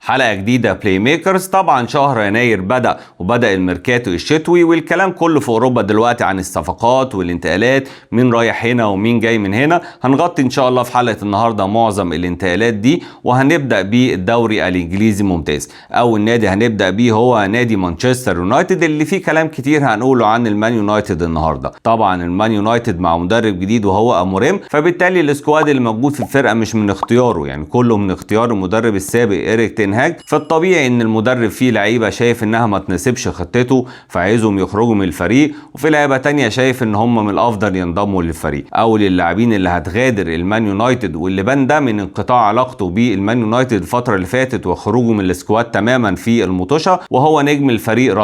حلقة جديدة بلاي ميكرز. طبعا شهر يناير بدأ الميركاتو الشتوي، والكلام كله في أوروبا دلوقتي عن الصفقات والانتقالات، مين رايح هنا ومين جاي من هنا. هنغطي إن شاء الله في حلقة النهاردة معظم الانتقالات دي، وهنبدأ بالدوري الإنجليزي ممتاز. أول نادي هنبدأ بيه هو نادي مانشستر يونايتد، اللي فيه كلام كتير هنقوله عن المان يونايتد النهاردة. طبعا المان يونايتد مع مدرب جديد وهو أموريم، فبالتالي السكواد اللي موجود في الفرقة مش من اختياره، يعني كله من اختيار المدرب السابق إيريك تين هاج. فالطبيعي ان المدرب فيه لعيبه شايف انها ما تناسبش خطته فعايزهم يخرجوا من الفريق، وفي لعيبه تانية شايف ان هم من الافضل ينضموا للفريق. او للاعبين اللي هتغادر المان يونايتد واللي بان ده من انقطاع علاقته بالمان يونايتد الفتره اللي فاتت وخروجه من السكواد تماما في المطوشه، وهو نجم الفريق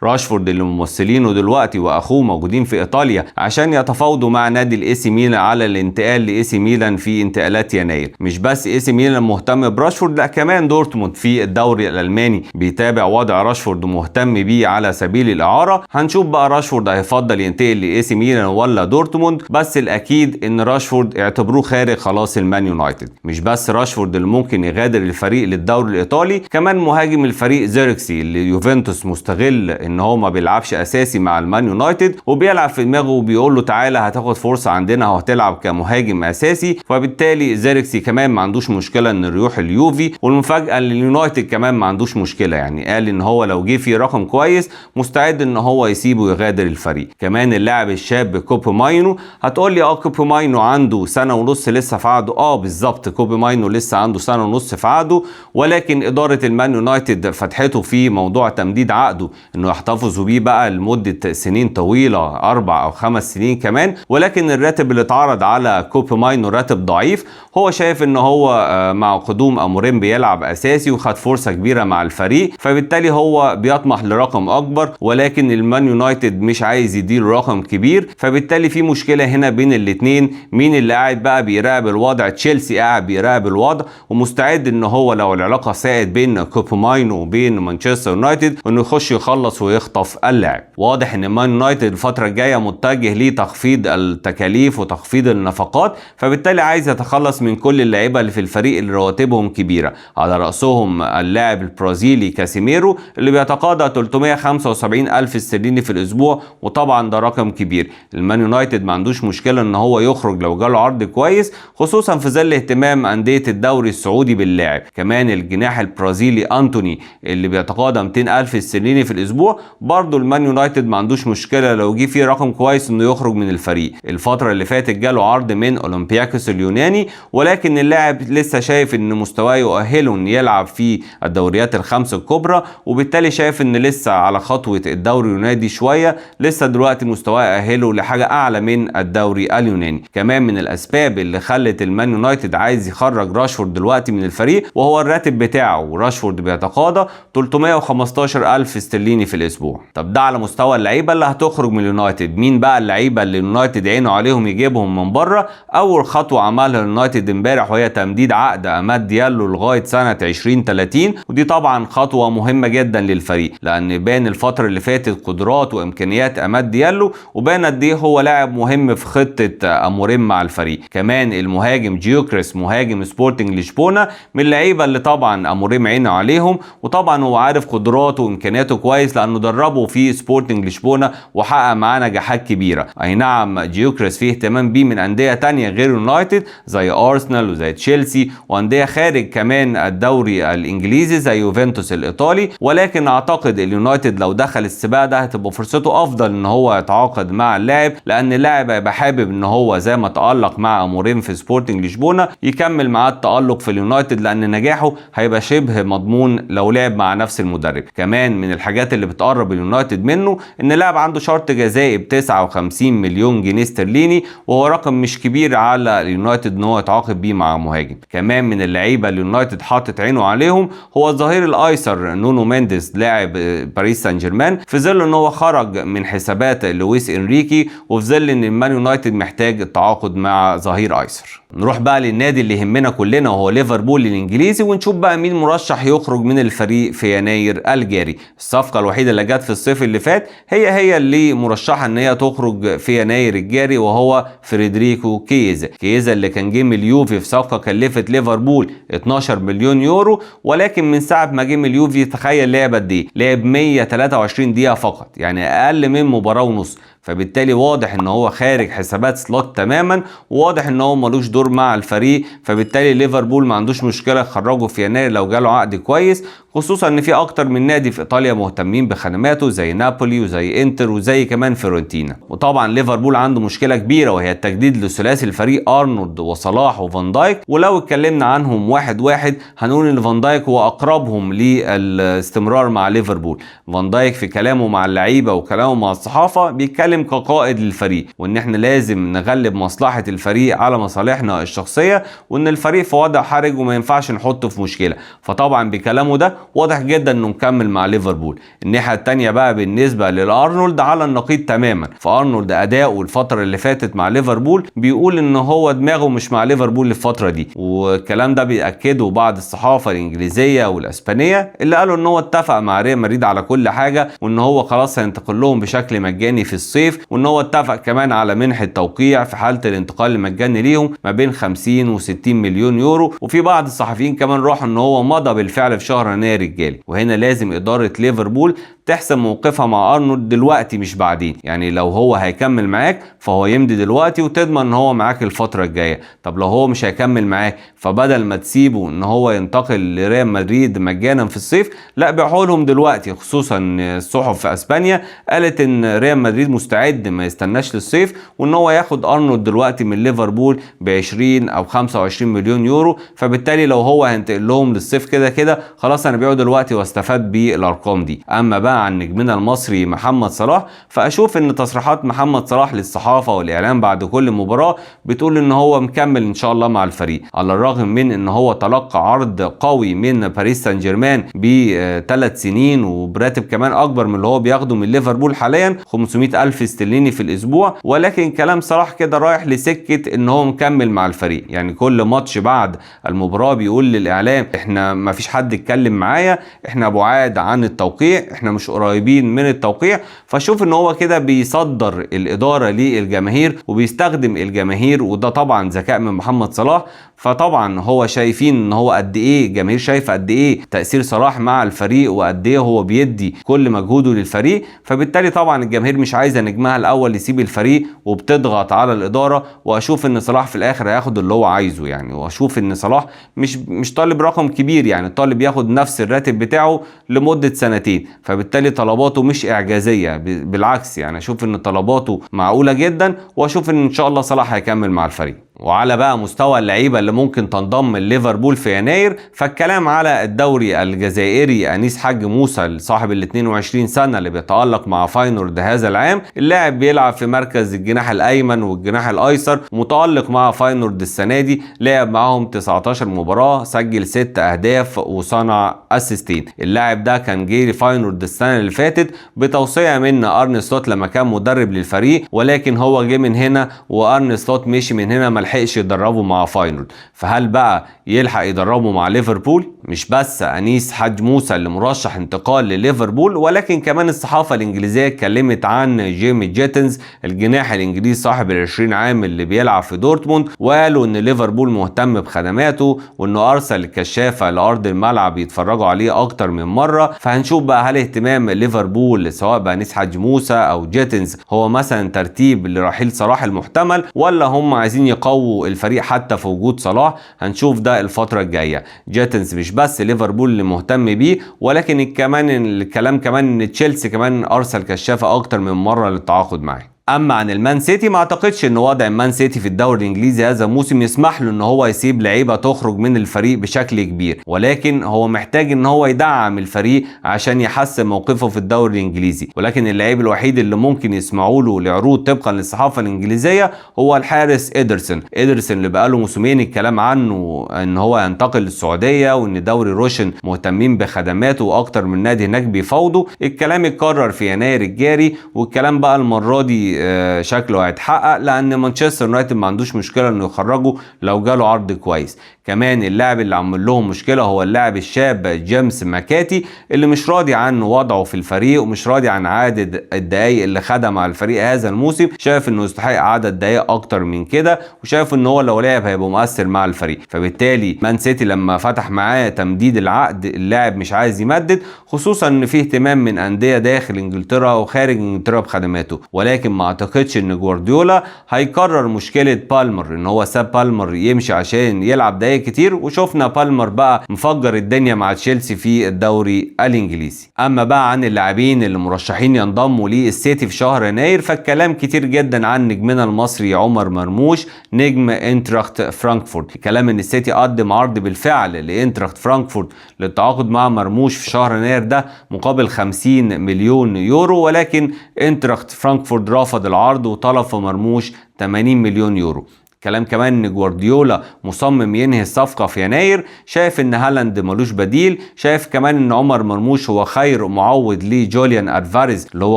راشفورد اللي ممثلينه دلوقتي واخوه موجودين في ايطاليا عشان يتفاوضوا مع نادي الاي سي ميلان على الانتقال لاي سي ميلان في انتقالات يناير. مش بس اي سي ميلان مهتم براشفورد، لا كمان دورتموند في الدوري الالماني بيتابع وضع راشفورد ومهتم بيه على سبيل الاعاره. هنشوف بقى راشفورد هيفضل ينتقل لاي سي ميلان ولا دورتموند، بس الاكيد ان راشفورد اعتبروه خارج خلاص المان يونايتد. مش بس راشفورد اللي ممكن يغادر الفريق للدوري الايطالي، كمان مهاجم الفريق زيركسي اللي يوفنتوس مستغل ان هو ما بيلعبش اساسي مع المان يونايتد، وبيلعب في دماغه وبيقول له تعالى هتاخد فرصه عندنا وهتلعب كمهاجم اساسي. فبالتالي زيركسي كمان ما عندوش مشكله ان يروح اليوفي، والمفاجاه ان اليونايتد كمان ما عندوش مشكله، يعني قال ان هو لو جه في رقم كويس مستعد ان هو يسيبه ويغادر الفريق. كمان اللاعب الشاب كوبي ماينو، هتقول لي كوبي ماينو عنده سنه ونص لسه في عقده. بالظبط كوبي ماينو لسه عنده سنه ونص في عقده، ولكن اداره المان يونايتد فتحته في موضوع تمديد عقده انه يحتفظوا بيه بقى لمده سنين طويله، 4 أو 5 سنين كمان. ولكن الراتب اللي اتعرض على كوبي ماينو راتب ضعيف. هو شايف ان هو مع قدوم اموريم بيلعب اساسي وخد فرصه كبيره مع الفريق، فبالتالي هو بيطمح لرقم اكبر، ولكن المان يونايتد مش عايز يديله رقم كبير. فبالتالي في مشكله هنا بين الاثنين، مين اللي قاعد بقى بيراقب الوضع؟ تشيلسي قاعد بيراقب الوضع ومستعد ان هو لو العلاقه ساءت بين كوبي ماينو وبين مانشستر يونايتد انه يخش يخلص ويخطف اللاعب. واضح ان مان يونايتد الفتره الجايه متجه لتخفيض التكاليف وتخفيض النفقات، فبالتالي عايز يتخلص من كل اللعيبه اللي في الفريق اللي رواتبهم كبيره، على راسهم اللاعب البرازيلي كاسيميرو اللي بيتقاضى 375 ألف استرليني في الأسبوع، وطبعا ده رقم كبير. المان يونايتد ما عندوش مشكلة ان هو يخرج لو جاله عرض كويس، خصوصا في ظل اهتمام أندية الدوري السعودي باللاعب. كمان الجناح البرازيلي أنتوني اللي بيتقاضى 200 ألف استرليني في الأسبوع، برضه المان يونايتد ما عندوش مشكلة لو جه فيه رقم كويس انه يخرج من الفريق. الفترة اللي فاتت جاله عرض من أولمبياكوس اليوناني، ولكن اللاعب لسه شايف ان مستواه يؤهله ان يلعب في الدوريات الخمس الكبرى، وبالتالي شايف ان لسه على خطوة الدوري اليوناني شوية، لسه دلوقتي مستواه يأهله لحاجة اعلى من الدوري اليوناني. كمان من الاسباب اللي خلت المان يونايتد عايز يخرج راشفورد دلوقتي من الفريق وهو الراتب بتاعه. راشفورد بيتقاضى 315 ألف استرليني في الاسبوع. طب ده على مستوى اللعيبة اللي هتخرج من اليونايتد. مين بقى اللعيبة اللي اليونايتد عينه عليهم يجيبهم من بره؟ اول خطوة عملها اليونايتد امبارح وهي تمديد عقد اماد ديالو لغاية سنة 2030، ودي طبعا خطوة مهمة جدا للفريق، لان بان الفترة اللي فاتت قدرات وامكانيات اماد ديالو، وبان قد ايه هو لاعب مهم في خطة اموريم مع الفريق. كمان المهاجم جيوكريس مهاجم سبورتنج لشبونة من اللعيبة اللي طبعا اموريم عينه عليهم، وطبعا هو عارف قدراته وامكانياته كويس لانه دربه في سبورتنج لشبونة وحقق معاه نجاحات كبيرة. اي نعم جيوكريس فيه اهتمام بيه من اندية تانية غير يونايتد زي ارسنال وزي تشيلسي واندية خارج كمان الدوري الانجليزي زي يوفنتوس الايطالي، ولكن اعتقد اليونايتد لو دخل السباق ده هتبقى فرصته افضل ان هو يتعاقد مع اللاعب، لان اللاعب هيبقى حابب ان هو زي ما تألق مع اموريم في سبورتنج لشبونة يكمل معاه التألق في اليونايتد، لان نجاحه هيبقى شبه مضمون لو لعب مع نفس المدرب. كمان من الحاجات اللي بتقرب اليونايتد منه ان اللاعب عنده شرط جزائي ب 59 مليون جنيه استرليني، وهو رقم مش كبير على اليونايتد ان هو يتعاقد بيه مع مهاجم. كمان من اللعيبه اللي اليونايتد حاطط عينه عليهم هو الظهير الايسر نونو مينديز لاعب باريس سان جيرمان، في ظل ان هو خرج من حسابات لويس انريكي، وفي ظل ان المان يونايتد محتاج التعاقد مع ظهير ايسر. نروح بقى للنادي اللي يهمنا كلنا وهو ليفربول الانجليزي، ونشوف بقى مين مرشح يخرج من الفريق في يناير الجاري. الصفقه الوحيده اللي جت في الصيف اللي فات هي اللي مرشحه ان هي تخرج في يناير الجاري، وهو فريدريكو كييزا اللي كان جه من اليوفي في صفقه كلفت ليفربول 12 مليون يورو، ولكن من ساعه ما جه من اليوفي تخيل لعب قد ايه؟ لعب 123 دقيقه فقط، يعني اقل من مباراه ونص. فبالتالي واضح ان هو خارج حسابات سلوت تماما، وواضح ان هو ملوش دور مع الفريق. فبالتالي ليفربول ما عندوش مشكله يخرجه في يناير لو جاله عقد كويس، خصوصا ان في اكتر من نادي في ايطاليا مهتمين بخدماته زي نابولي وزي انتر وزي كمان فيورنتينا. وطبعا ليفربول عنده مشكله كبيره وهي التجديد لثلاثي الفريق ارنولد وصلاح وفان دايك، ولو اتكلمنا عنهم واحد واحد هنقول ان فان دايك هو اقربهم للاستمرار مع ليفربول. فان دايك في كلامه مع اللعيبه وكلامه مع الصحافه بيتكلم كقائد للفريق، وان احنا لازم نغلب مصلحه الفريق على مصالحنا الشخصيه، وان الفريق في وضع حرج وما ينفعش نحطه في مشكله. فطبعا بكلامه ده واضح جدا انه مكمل مع ليفربول. الناحيه الثانيه بقى بالنسبه للارنولد على النقيض تماما. فارنولد اداؤه الفتره اللي فاتت مع ليفربول بيقول ان هو دماغه مش مع ليفربول الفتره دي، والكلام ده بيأكده بعض الصحافه الانجليزيه والاسبانيه اللي قالوا ان هو اتفق مع ريال مدريد على كل حاجه، وان هو خلاص هينتقل لهم بشكل مجاني في الصيف، وان هو اتفق كمان على منح التوقيع في حاله الانتقال المجاني ليهم ما بين 50 و60 مليون يورو. وفي بعض الصحفيين كمان راحوا ان هو مضى بالفعل في شهر يناير الجاري. وهنا لازم اداره ليفربول تحسم موقفها مع ارنولد دلوقتي مش بعدين، يعني لو هو هيكمل معاك فهو يمضي دلوقتي وتضمن ان هو معاك الفتره الجايه. طب لو هو مش هيكمل معاك فبدل ما تسيبه ان هو ينتقل لريال مدريد مجانا في الصيف، لا بيعوا لهم دلوقتي. خصوصا الصحف في اسبانيا قالت ان ريال مدريد مستعد ما يستناش للصيف، وان هو ياخد ارنولد دلوقتي من ليفربول ب 20 او 25 مليون يورو. فبالتالي لو هو هينتقل لهم للصيف كده كده خلاص انا بيعه دلوقتي واستفاد بالارقام دي. اما بقى عن نجمنا المصري محمد صلاح، فاشوف ان تصريحات محمد صلاح للصحافه والاعلام بعد كل مباراه بتقول ان هو مكمل ان شاء الله مع الفريق، على الرغم من ان هو تلقى عرض قوي من باريس سان جيرمان ب3 سنين وبراتب كمان اكبر من اللي هو بياخده من ليفربول حاليا 500 الف استرليني في الاسبوع. ولكن كلام صلاح كده رايح لسكه ان هو مكمل مع الفريق، يعني كل ماتش بعد المباراه بيقول للاعلام احنا ما فيش حد اتكلم معايا، احنا بعاد عن التوقيع، احنا مش قريبين من التوقيع. فشوف ان هو كده بيصدر الاداره للجماهير وبيستخدم الجماهير، وده طبعا ذكاء من محمد صلاح. فطبعا هو شايفين ان هو قد ايه الجماهير شايفه قد ايه تاثير صلاح مع الفريق وقد ايه هو بيدي كل مجهوده للفريق. فبالتالي طبعا الجماهير مش عايزه نجمها الاول يسيب الفريق وبتضغط على الاداره. واشوف ان صلاح في الاخر هياخد اللي هو عايزه يعني، واشوف ان صلاح مش طالب رقم كبير، يعني طالب ياخد نفس الراتب بتاعه لمده سنتين. فبالتالي طلباته مش اعجازيه، بالعكس يعني اشوف ان طلباته معقوله جدا، واشوف ان شاء الله صلاح هيكمل مع الفريق. وعلى بقى مستوى اللعيبه اللي ممكن تنضم لليفربول في يناير، فالكلام على الدوري الجزائري انيس حاج موسى صاحب ال 22 سنه اللي بيتالق مع فاينورد هذا العام. اللاعب بيلعب في مركز الجناح الايمن والجناح الايسر، متالق مع فاينورد السنه دي، لعب معاهم 19 مباراه، سجل 6 اهداف وصنع اسيستين. اللاعب ده كان جه فاينورد السنه اللي فاتت بتوصيه من ارن سلوت لما كان مدرب للفريق، ولكن هو جه من هنا وارن سلوت مشي من هنا لحقش يدربه مع فاينورد. فهل بقى يلحق يدربه مع ليفربول؟ مش بس انيس حاج موسى اللي مرشح انتقال لليفربول، ولكن كمان الصحافه الانجليزيه اتكلمت عن جيمي جيتنز الجناح الانجليزي صاحب ال20 عام اللي بيلعب في دورتموند، وقالوا ان ليفربول مهتم بخدماته وانه ارسل الكشافه لارض الملعب يتفرجوا عليه اكتر من مره. فهنشوف بقى هل اهتمام ليفربول سواء بانيس حاج موسى او جيتنز هو مثلا ترتيب لرحيل صلاح المحتمل، ولا هم عايزين يقووا الفريق حتى في وجود صلاح. هنشوف ده الفتره الجايه. جيتنز مش بس ليفربول اللي مهتم بيه، ولكن الكلام كمان ان تشيلسي كمان ارسل كشافه اكتر من مره للتعاقد معاه. اما عن المان سيتي، ما اعتقدش ان وضع المان سيتي في الدوري الانجليزي هذا الموسم يسمح له ان هو يسيب لعيبه تخرج من الفريق بشكل كبير، ولكن هو محتاج ان هو يدعم الفريق عشان يحسن موقفه في الدوري الانجليزي. ولكن اللعيب الوحيد اللي ممكن يسمعوا له لعروض طبقا للصحافه الانجليزيه هو الحارس إيدرسون اللي بقاله موسمين الكلام عنه ان هو ينتقل للسعوديه، وان دوري روشن مهتمين بخدماته واكتر من نادي هناك بيفاوضوا. الكلام اتكرر في يناير الجاري، والكلام بقى المره دي شكله هيتحقق، لان مانشستر يونايتد ما عندوش مشكله انه يخرجه لو جاله عرض كويس. كمان اللاعب اللي عمل لهم مشكله هو اللاعب الشاب جيمس ماكاتي، اللي مش راضي عن وضعه في الفريق ومش راضي عن عدد الدقائق اللي خدها مع الفريق هذا الموسم، شايف انه يستحق عدد دقائق اكتر من كده، وشايف ان هو لو لعب هيبقى مؤثر مع الفريق. فبالتالي مان سيتي لما فتح معاه تمديد العقد اللاعب مش عايز يمدد، خصوصا ان فيه اهتمام من انديه داخل انجلترا وخارج انجلترا بخدماته. ولكن ما اعتقدش ان جوارديولا هيكرر مشكله بالمر، ان هو ساب بالمر يمشي عشان يلعب دقائق كتير، وشفنا بالمر بقى مفجر الدنيا مع تشيلسي في الدوري الانجليزي. اما بقى عن اللاعبين اللي مرشحين ينضموا للسيتي في شهر يناير، فالكلام كتير جدا عن نجمنا المصري عمر مرموش نجم انتراخت فرانكفورت. الكلام ان السيتي قدم عرض بالفعل لانتراخت فرانكفورت للتعاقد مع مرموش في شهر يناير ده مقابل 50 مليون يورو، ولكن انتراخت فرانكفورت رفض العرض وطلب في مرموش 80 مليون يورو. كلام كمان ان جوارديولا مصمم ينهي الصفقه في يناير، شايف ان هالاند ملوش بديل، شايف كمان ان عمر مرموش هو خير معوض لجوليان الفاريز اللي هو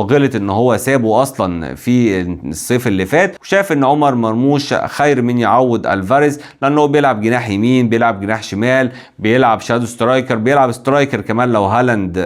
غلط ان هو سابه اصلا في الصيف اللي فات، وشايف ان عمر مرموش خير من يعوض الفاريز لانه بيلعب جناح يمين، بيلعب جناح شمال، بيلعب شادو سترايكر، بيلعب سترايكر كمان لو هالاند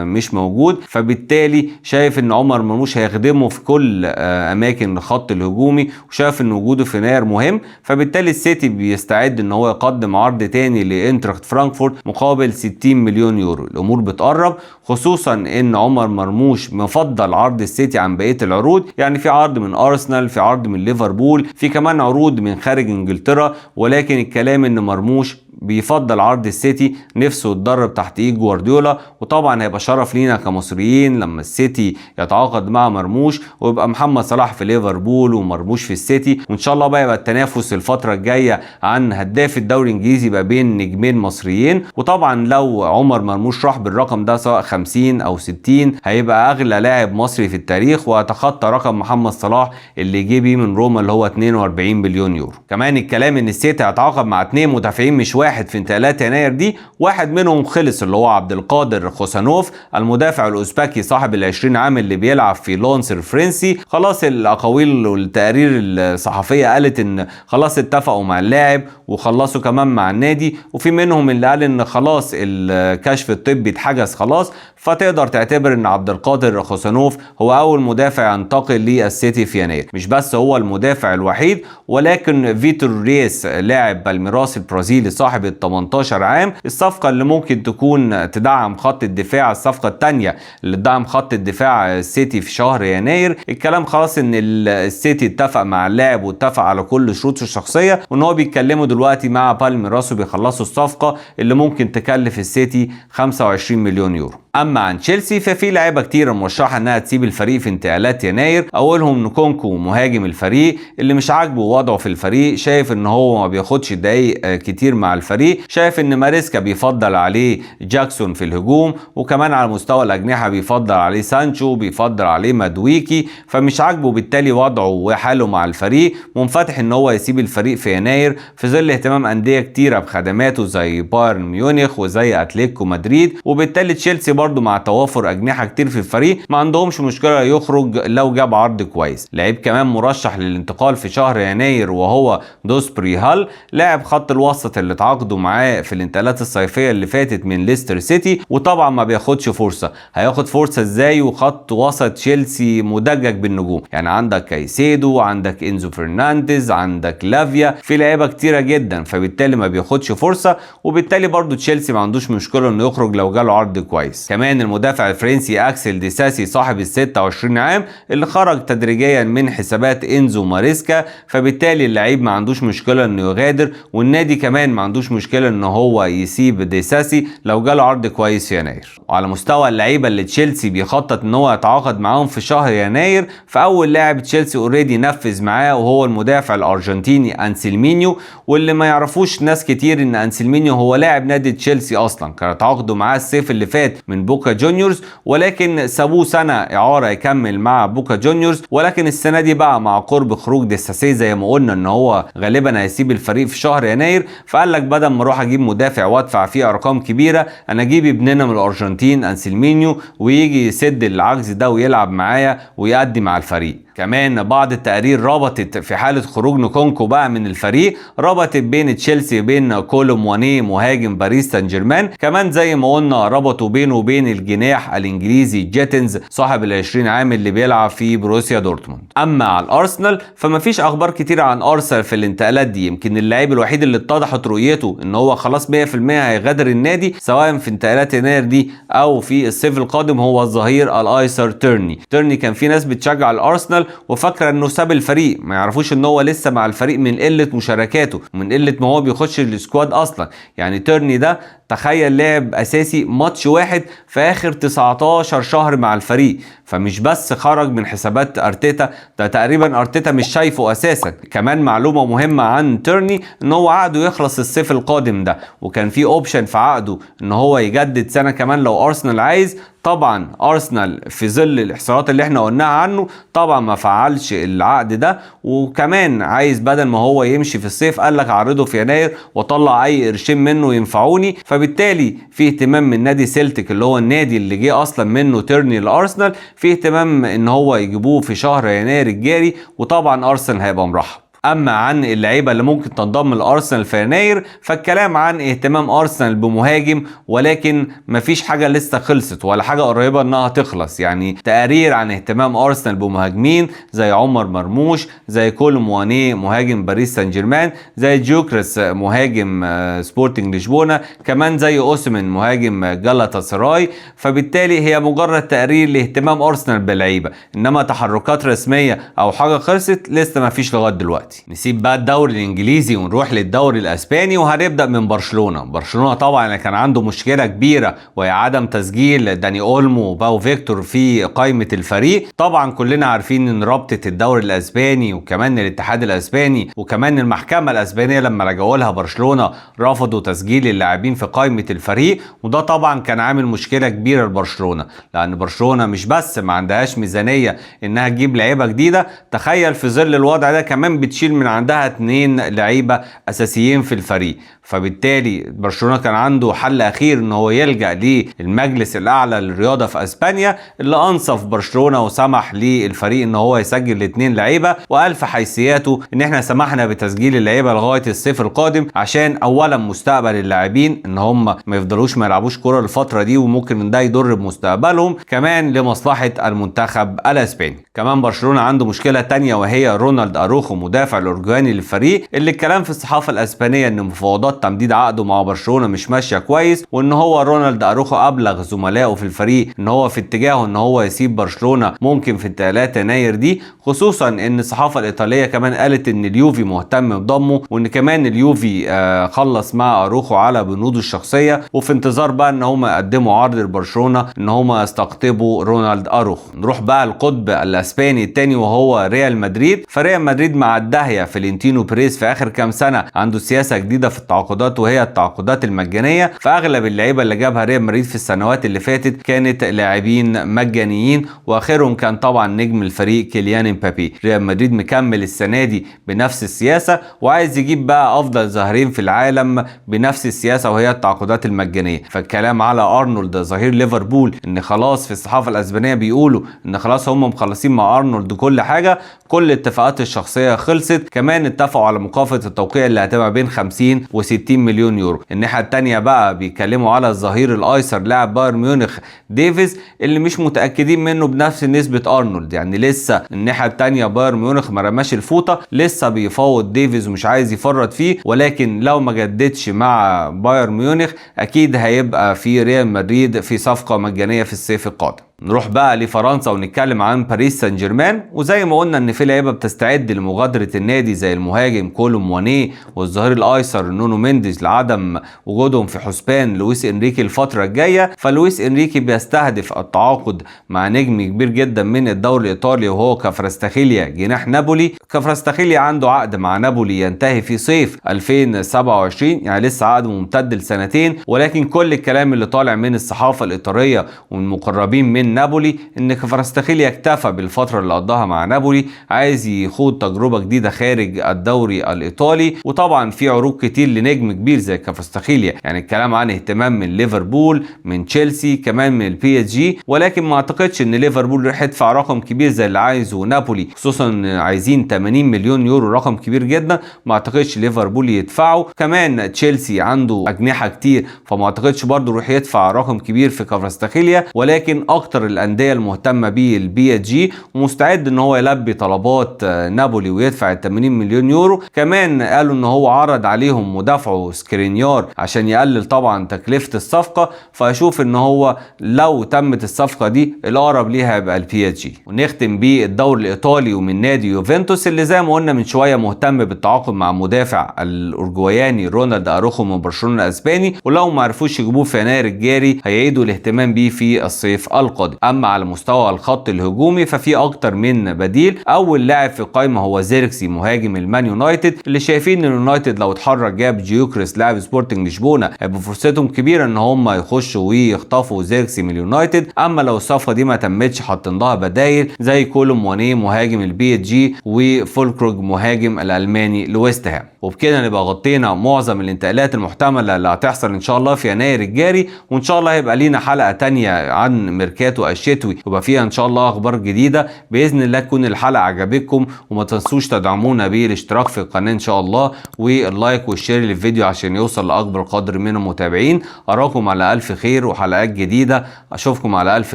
مش موجود. فبالتالي شايف ان عمر مرموش هيخدمه في كل اماكن الخط الهجومي، وشايف ان وجوده في يناير مهم. فبالتالي السيتي بيستعد ان هو يقدم عرض تاني لانتراخت فرانكفورت مقابل 60 مليون يورو. الامور بتقرب، خصوصا ان عمر مرموش مفضل عرض السيتي عن بقيه العروض، يعني في عرض من ارسنال، في عرض من ليفربول، في كمان عروض من خارج انجلترا. ولكن الكلام ان مرموش بيفضل عرض السيتي، نفسه يتدرب تحت ايد جوارديولا. وطبعا هيبقى شرف لينا كمصريين لما السيتي يتعاقد مع مرموش ويبقى محمد صلاح في ليفربول ومرموش في السيتي. وان شاء الله بقى يبقى التنافس الفتره الجايه عن هداف الدوري الانجليزي يبقى بين نجمين مصريين. وطبعا لو عمر مرموش راح بالرقم ده سواء 50 او 60 هيبقى اغلى لاعب مصري في التاريخ، وهيتخطى رقم محمد صلاح اللي جه بيه من روما اللي هو 42 مليون يورو. كمان الكلام ان السيتي هيتعاقد مع 2 مدافعين مش واحد في انتقالات يناير دي، واحد منهم خلص اللي هو عبد القادر خوسانوف المدافع الاوزبكي صاحب ال20 عام اللي بيلعب في لونس الفرنسي. خلاص الاقاويل والتقارير الصحفيه قالت ان خلاص اتفقوا مع اللاعب وخلصوا كمان مع النادي، وفي منهم اللي قال ان خلاص الكشف الطبي اتحجز خلاص. فتقدر تعتبر ان عبد القادر خوسانوف هو اول مدافع ينتقل للسيتي في يناير. مش بس هو المدافع الوحيد، ولكن فيتور ريس لاعب بالميراس البرازيلي صاحب ال 18 عام، الصفقه اللي ممكن تكون تدعم خط الدفاع، الصفقه الثانيه اللي تدعم خط الدفاع السيتي في شهر يناير. الكلام خلاص ان السيتي اتفق مع اللاعب واتفق على كل شروطه الشخصيه، وان هو بيتكلموا دلوقتي مع بالميراس وبيخلصوا الصفقه اللي ممكن تكلف السيتي 25 مليون يورو. اما عن تشيلسي ففي لعيبه كتير مرشحه انها تسيب الفريق في انتقالات يناير. اولهم نكونكو مهاجم الفريق اللي مش عاجبه وضعه في الفريق، شايف ان هو ما بياخدش دقايق كتير مع الفريق، شايف ان ماريسكا بيفضل عليه جاكسون في الهجوم، وكمان على مستوى الاجنحه بيفضل عليه سانشو، بيفضل عليه مادويكي، فمش عاجبه بالتالي وضعه وحاله مع الفريق. منفتح ان هو يسيب الفريق في يناير في ظل اهتمام انديه كتيره بخدماته زي بايرن ميونخ وزي اتلتيكو مدريد. وبالتالي تشيلسي برضو مع توافر اجنحه كتير في الفريق ما عندهمش مشكله يخرج لو جاب عرض كويس. لعيب كمان مرشح للانتقال في شهر يناير وهو دوسبري هال، لاعب خط الوسط اللي اتعاقدوا معاه في الانتقالات الصيفيه اللي فاتت من ليستر سيتي، وطبعا ما بياخدش فرصه. هياخد فرصه ازاي وخط وسط تشيلسي مدجج بالنجوم؟ يعني عندك كايسيدو، عندك انزو فرنانديز، عندك لافيا، في لعيبه كتيره جدا، فبالتالي ما بياخدش فرصه. وبالتالي برضو تشيلسي ما عندوش مشكله انه يخرج لو جاله عرض كويس. كمان المدافع الفرنسي اكسل ديساسي صاحب ال 26 عام اللي خرج تدريجيا من حسابات انزو ماريسكا، فبالتالي اللعيب ما عندوش مشكله انه يغادر، والنادي كمان ما عندوش مشكله ان هو يسيب ديساسي لو جاله عرض كويس في يناير. وعلى مستوى اللعيبه اللي تشيلسي بيخطط ان هو يتعاقد معاهم في شهر يناير، فاول لاعب تشيلسي اوريدي نفذ معاه وهو المدافع الارجنتيني انسلمينيو. واللي ما يعرفوش ناس كتير ان انسلمينيو هو لاعب نادي تشيلسي اصلا، كان تعاقدوا معاه الصيف اللي فات من بوكا جونيورز، ولكن سابوه سنه اعاره يكمل مع بوكا جونيورز. ولكن السنه دي بقى مع قرب خروج ديساسي زي ما قلنا ان هو غالبا هيسيب الفريق في شهر يناير، فقال لك بدل ما اروح اجيب مدافع وادفع فيه ارقام كبيره، انا اجيب ابننا من الارجنتين انسلمينيو ويجي يسد العجز ده ويلعب معايا ويأدي مع الفريق. كمان بعض التقارير ربطت في حالة خروج نكونكو بقى من الفريق، ربطت بين تشيلسي وبين كولو مواني مهاجم باريس سان جيرمان، كمان زي ما قلنا ربطوا بينه وبين الجناح الانجليزي جيتنز صاحب ال20 عام اللي بيلعب في بروسيا دورتموند. اما على الارسنال فمفيش اخبار كتير عن ارسنال في الانتقالات دي، يمكن اللاعب الوحيد اللي اتضحت رؤيته ان هو خلاص 100% هيغادر النادي سواء في انتقالات يناير دي او في الصيف القادم هو الظهير الايسر تيرني. كان في ناس بتشجع الارسنال وفاكره انه ساب الفريق، ما يعرفوش ان هو لسه مع الفريق من قله مشاركاته ومن قله ما هو بيخش السكواد اصلا. يعني تيرني ده تخيل لعب اساسي ماتش واحد في اخر 19 شهر مع الفريق، فمش بس خرج من حسابات ارتيتا، ده تقريبا ارتيتا مش شايفه اساسا. كمان معلومه مهمه عن تيرني ان هو عقده يخلص الصيف القادم ده، وكان في اوبشن في عقده ان هو يجدد سنه كمان لو ارسنال عايز. طبعا ارسنال في ظل الاحصائيات اللي احنا قلناها عنه طبعا ما فعلش العقد ده، وكمان عايز بدل ما هو يمشي في الصيف قال لك اعرضه في يناير واطلع اي قرشين منه ينفعوني. فبالتالي في اهتمام من نادي سيلتيك اللي هو النادي اللي جه اصلا منه تيرني لارسنال، في اهتمام ان هو يجيبوه في شهر يناير الجاري، وطبعا ارسنال هيبقى مرحب. اما عن اللعيبه اللي ممكن تنضم لارسنال في يناير فالكلام عن اهتمام ارسنال بمهاجم، ولكن مفيش حاجه لسه خلصت ولا حاجه قريبه انها تخلص. يعني تقارير عن اهتمام ارسنال بمهاجمين زي عمر مرموش، زي كولو مواني مهاجم باريس سان جيرمان، زي جوكريس مهاجم سبورتنج لشبونه، كمان زي اوسمن مهاجم جالاتا سراي. فبالتالي هي مجرد تقارير لاهتمام ارسنال باللعيبه، انما تحركات رسميه او حاجه خلصت لسه مفيش لغايه دلوقتي. نسيب بقى الدوري الانجليزي ونروح للدوري الاسباني، وهنبدا من برشلونه طبعا كان عنده مشكله كبيره وهي عدم تسجيل داني اولمو وباو فيكتور في قائمه الفريق. طبعا كلنا عارفين ان رابطه الدوري الاسباني وكمان الاتحاد الاسباني وكمان المحكمه الاسبانيه لما رجعوا لها برشلونه رفضوا تسجيل اللاعبين في قائمه الفريق، وده طبعا كان عامل مشكله كبيره لبرشلونه، لان برشلونه مش بس ما عندهاش ميزانيه انها تجيب لعيبه جديده، تخيل في ظل الوضع ده كمان بتشيل من عندها 2 لعيبه اساسيين في الفريق. فبالتالي برشلونه كان عنده حل اخير ان هو يلجا للمجلس الاعلى للرياضه في اسبانيا اللي انصف برشلونه وسمح للفريق ان هو يسجل 2 لعيبه، وقال في حيثياته ان احنا سمحنا بتسجيل اللعيبه لغايه الصيف القادم عشان اولا مستقبل اللاعبين ان هم ما يفضلوش ما يلعبوش كوره الفتره دي وممكن ان ده يضر بمستقبلهم، كمان لمصلحه المنتخب الاسباني. كمان برشلونه عنده مشكله تانية وهي رونالد اروخو مدافع الاورجواني للفريق، اللي الكلام في الصحافه الاسبانيه ان مفاوضات تمديد عقده مع برشلونه مش ماشيه كويس، وان هو رونالد اروخو ابلغ زملائه في الفريق ان هو في اتجاهه ان هو يسيب برشلونه ممكن في 3 يناير دي، خصوصا ان الصحافه الايطاليه كمان قالت ان اليوفي مهتم بضمه، وان كمان اليوفي خلص مع اروخو على بنوده الشخصيه، وفي انتظار بقى ان هم يقدموا عرض لبرشلونه ان هم يستقطبوا رونالد اروخو. نروح بقى القطب الاسباني الثاني وهو ريال مدريد. فريال مدريد مع الداهيه فلينتينو بريز في اخر كام سنه عنده سياسه جديده في التعاقدات وهي التعاقدات المجانيه، فاغلب اللعيبه اللي جابها ريال مدريد في السنوات اللي فاتت كانت لاعبين مجانيين، واخرهم كان طبعا نجم الفريق كيليان امبابي. ريال مدريد مكمل السنه دي بنفس السياسه وعايز يجيب بقى افضل ظاهرين في العالم بنفس السياسه وهي التعاقدات المجانيه. فالكلام على ارنولد ظهير ليفربول ان خلاص في الصحافه الاسبانيه بيقولوا ان خلاص هم مخلصين مع ارنولد كل حاجه، كل الاتفاقات الشخصيه خلصت، كمان اتفقوا على مكافاه التوقيع اللي هتبقى بين 50 و60 مليون يورو. الناحيه الثانيه بقى بيتكلموا على الظهير الايسر لاعب بايرن ميونخ ديفيز اللي مش متاكدين منه بنفس نسبه ارنولد، يعني لسه الناحيه الثانيه بايرن ميونخ ما رماش الفوطه، لسه بيفاوض ديفيز ومش عايز يفرط فيه، ولكن لو ما جددش مع بايرن ميونخ اكيد هيبقى في ريال مدريد في صفقه مجانيه في الصيف القادم. نروح بقى لفرنسا ونتكلم عن باريس سان جيرمان، وزي ما قلنا ان في لعيبه بتستعد لمغادره النادي زي المهاجم كولو مواني والظهير الايسر نونو مينديز لعدم وجودهم في حسبان لويس انريكي الفتره الجايه. فلويس انريكي بيستهدف التعاقد مع نجم كبير جدا من الدوري الايطالي وهو كفراستخيليا جناح نابولي. كفراستخيليا عنده عقد مع نابولي ينتهي في صيف 2027، يعني لسه عقد ممتد ل2 سنين، ولكن كل الكلام اللي طالع من الصحافه الايطاليه ومن مقربين من من نابولي ان كفاراتسخيليا اكتفى بالفتره اللي قضاها مع نابولي، عايز يخوض تجربه جديده خارج الدوري الايطالي. وطبعا في عروض كتير لنجم كبير زي كفاراتسخيليا، يعني الكلام عن اهتمام من ليفربول، من تشيلسي، كمان من البي اس جي، ولكن ما اعتقدش ان ليفربول راح يدفع رقم كبير زي اللي عايزه نابولي، خصوصا عايزين 80 مليون يورو، رقم كبير جدا، ما اعتقدش ليفربول يدفعه. كمان تشيلسي عنده اجنحه كتير، فما اعتقدش برضه يروح يدفع رقم كبير في كفاراتسخيليا، ولكن اكتر الانديه المهتمه بيه البي اس جي، ومستعد ان هو يلبي طلبات نابولي ويدفع 80 مليون يورو. كمان قالوا ان هو عرض عليهم مدافعه سكرينيار عشان يقلل طبعا تكلفه الصفقه، فاشوف ان هو لو تمت الصفقه دي الاقرب ليها هيبقى البي اس جي. ونختم بيه الدوري الايطالي ومن نادي يوفنتوس اللي زي ما قلنا من شويه مهتم بالتعاقد مع مدافع الاورجواياني رونالد اروخو من برشلونه الاسباني، ولو ما عرفوش يجيبوه في يناير الجاري هيعيدوا الاهتمام بيه في الصيف القادم. اما على مستوى الخط الهجومي ففي اكتر من بديل. اول لاعب في القائمه هو زيركسي مهاجم المان يونايتد، اللي شايفين ان اليونايتد لو اتحرك جاب جيوكريس لاعب سبورتنج لشبونه هيبقى فرصتهم كبيره ان هم يخشوا ويخطفوا زيركسي من اليونايتد. اما لو الصفقه دي ما تمتش حاطين لها بدايل زي كولومواني مهاجم البي اس جي وفولكروج مهاجم الالماني لويست هام. وبكده نبقى غطينا معظم الانتقالات المحتمله اللي هتحصل ان شاء الله في يناير الجاري، وان شاء الله هيبقى لينا حلقه تانية عن ميركاتو الشتوي يبقى فيها ان شاء الله اخبار جديده باذن الله. تكون الحلقه عجبتكم، وما تنسوش تدعمونا بالاشتراك في القناه ان شاء الله، واللايك والشير للفيديو عشان يوصل لاكبر قدر من المتابعين. اراكم على الف خير وحلقات جديده، اشوفكم على الف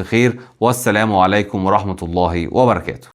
خير، والسلام عليكم ورحمه الله وبركاته.